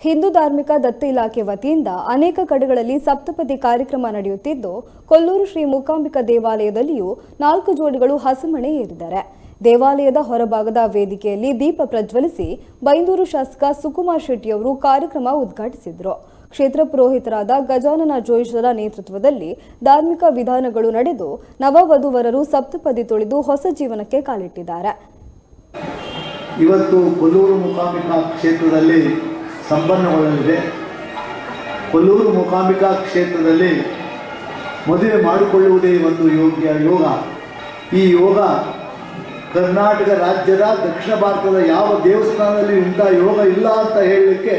ಹಿಂದೂ ಧಾರ್ಮಿಕ ದತ್ತಿ ಇಲಾಖೆ ವತಿಯಿಂದ ಅನೇಕ ಕಡೆಗಳಲ್ಲಿ ಸಪ್ತಪದಿ ಕಾರ್ಯಕ್ರಮ ನಡೆಯುತ್ತಿದ್ದು, ಕೊಲ್ಲೂರು ಶ್ರೀ ಮೂಕಾಂಬಿಕಾ ದೇವಾಲಯದಲ್ಲಿಯೂ 4 ಜೋಡಿಗಳು ಹಸಮಣೆ ಏರಿದ್ದಾರೆ. ದೇವಾಲಯದ ಹೊರಭಾಗದ ವೇದಿಕೆಯಲ್ಲಿ ದೀಪ ಪ್ರಜ್ವಲಿಸಿ ಬೈಂದೂರು ಶಾಸಕ ಸುಕುಮಾರ್ ಶೆಟ್ಟಿಯವರು ಕಾರ್ಯಕ್ರಮ ಉದ್ಘಾಟಿಸಿದರು. ಕ್ಷೇತ್ರ ಪುರೋಹಿತರಾದ ಗಜಾನನ ಜೋಯಿಸರ ನೇತೃತ್ವದಲ್ಲಿ ಧಾರ್ಮಿಕ ವಿಧಾನಗಳು ನಡೆದು ನವವಧುವರರು ಸಪ್ತಪದಿ ತುಳಿದು ಹೊಸ ಜೀವನಕ್ಕೆ ಕಾಲಿಟ್ಟಿದ್ದಾರೆ. ಇವತ್ತು ಕೊಲ್ಲೂರು ಮೂಕಾಂಬಿಕಾ ಕ್ಷೇತ್ರದಲ್ಲಿ ಸಂಪನ್ನಗೊಳ್ಳಲಿದೆ. ಕೊಲ್ಲೂರು ಮೂಕಾಂಬಿಕಾ ಕ್ಷೇತ್ರದಲ್ಲಿ ಮದುವೆ ಮಾಡಿಕೊಳ್ಳುವುದೇ ಒಂದು ಯೋಗ. ಈ ಯೋಗ ಕರ್ನಾಟಕ ರಾಜ್ಯದ ದಕ್ಷಿಣ ಭಾರತದ ಯಾವ ದೇವಸ್ಥಾನದಲ್ಲಿ ಇಂಥ ಯೋಗ ಇಲ್ಲ ಅಂತ ಹೇಳಲಿಕ್ಕೆ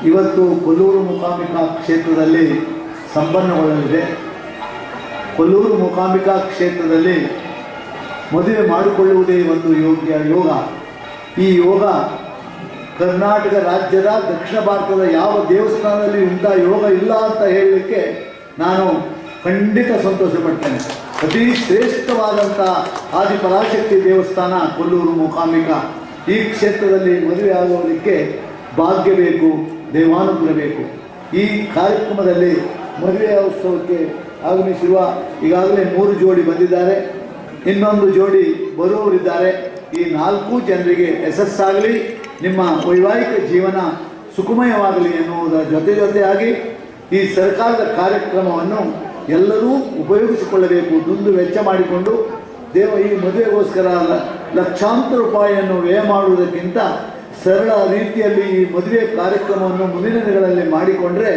ಇವತ್ತು ಕೊಲ್ಲೂರು ಮೂಕಾಂಬಿಕಾ ಕ್ಷೇತ್ರದಲ್ಲಿ ಸಂಪನ್ನಗೊಳ್ಳಲಿದೆ. ಕೊಲ್ಲೂರು ಮೂಕಾಂಬಿಕಾ ಕ್ಷೇತ್ರದಲ್ಲಿ ಮದುವೆ ಮಾಡಿಕೊಳ್ಳುವುದೇ ಒಂದು ಯೋಗ. ಈ ಯೋಗ ಕರ್ನಾಟಕ ರಾಜ್ಯದ ದಕ್ಷಿಣ ಭಾರತದ ಯಾವ ದೇವಸ್ಥಾನದಲ್ಲಿ ಇಂಥ ಯೋಗ ಇಲ್ಲ ಅಂತ ಹೇಳಲಿಕ್ಕೆ ನಾನು ಖಂಡಿತ ಸಂತೋಷಪಡ್ತೇನೆ. ಅತಿ ಶ್ರೇಷ್ಠವಾದಂಥ ಆದಿಪರಾಶಕ್ತಿ ದೇವಸ್ಥಾನ ಕೊಲ್ಲೂರು ಮೂಕಾಂಬಿಕಾ. ಈ ಕ್ಷೇತ್ರದಲ್ಲಿ ಮದುವೆ ಆಗುವುದಕ್ಕೆ ಭಾಗ್ಯ ಬೇಕು, ದೇವಾನುಗ್ರಹ ಬೇಕು. ಈ ಕಾರ್ಯಕ್ರಮದಲ್ಲಿ ಮದುವೆಯ ಉತ್ಸವಕ್ಕೆ ಆಗಮಿಸಿರುವ ಈಗಾಗಲೇ 3 ಜೋಡಿ ಬಂದಿದ್ದಾರೆ, ಇನ್ನೊಂದು ಜೋಡಿ ಬರುವವರಿದ್ದಾರೆ. ಈ 4 ಜನರಿಗೆ ಯಶಸ್ಸಾಗಲಿ, ನಿಮ್ಮ ವೈವಾಹಿಕ ಜೀವನ ಸುಖಮಯವಾಗಲಿ ಎನ್ನುವುದರ ಜೊತೆಯಾಗಿ ಈ ಸರ್ಕಾರದ ಕಾರ್ಯಕ್ರಮವನ್ನು ಎಲ್ಲರೂ ಉಪಯೋಗಿಸಿಕೊಳ್ಳಬೇಕು. ದುಂದು ವೆಚ್ಚ ಮಾಡಿಕೊಂಡು ಈ ಮದುವೆಗೋಸ್ಕರ ಲಕ್ಷಾಂತರ ರೂಪಾಯಿಯನ್ನು ವ್ಯಯ ಮಾಡುವುದಕ್ಕಿಂತ ಸರಳ ರೀತಿಯಲ್ಲಿ ಈ ಮದುವೆ ಕಾರ್ಯಕ್ರಮವನ್ನು ಮುಂದಿನ ದಿನಗಳಲ್ಲಿ ಮಾಡಿಕೊಂಡ್ರೆ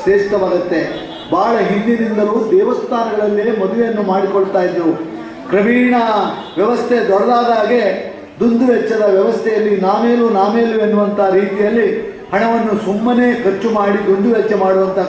ಶ್ರೇಷ್ಠವಾಗುತ್ತೆ. ಭಾಳ ಹಿಂದಿನಿಂದಲೂ ದೇವಸ್ಥಾನಗಳಲ್ಲೇ ಮದುವೆಯನ್ನು ಮಾಡಿಕೊಳ್ತಾ ಇದ್ದೆವು. ಕ್ರಮೇಣ ವ್ಯವಸ್ಥೆ ದೊಡ್ಡದಾದ ಹಾಗೆ ದುಂದು ವೆಚ್ಚದ ವ್ಯವಸ್ಥೆಯಲ್ಲಿ ನಾಮೇಲು ಎನ್ನುವಂಥ ರೀತಿಯಲ್ಲಿ ಹಣವನ್ನು ಸುಮ್ಮನೆ ಖರ್ಚು ಮಾಡಿ ದುಂದು ವೆಚ್ಚ ಮಾಡುವಂಥ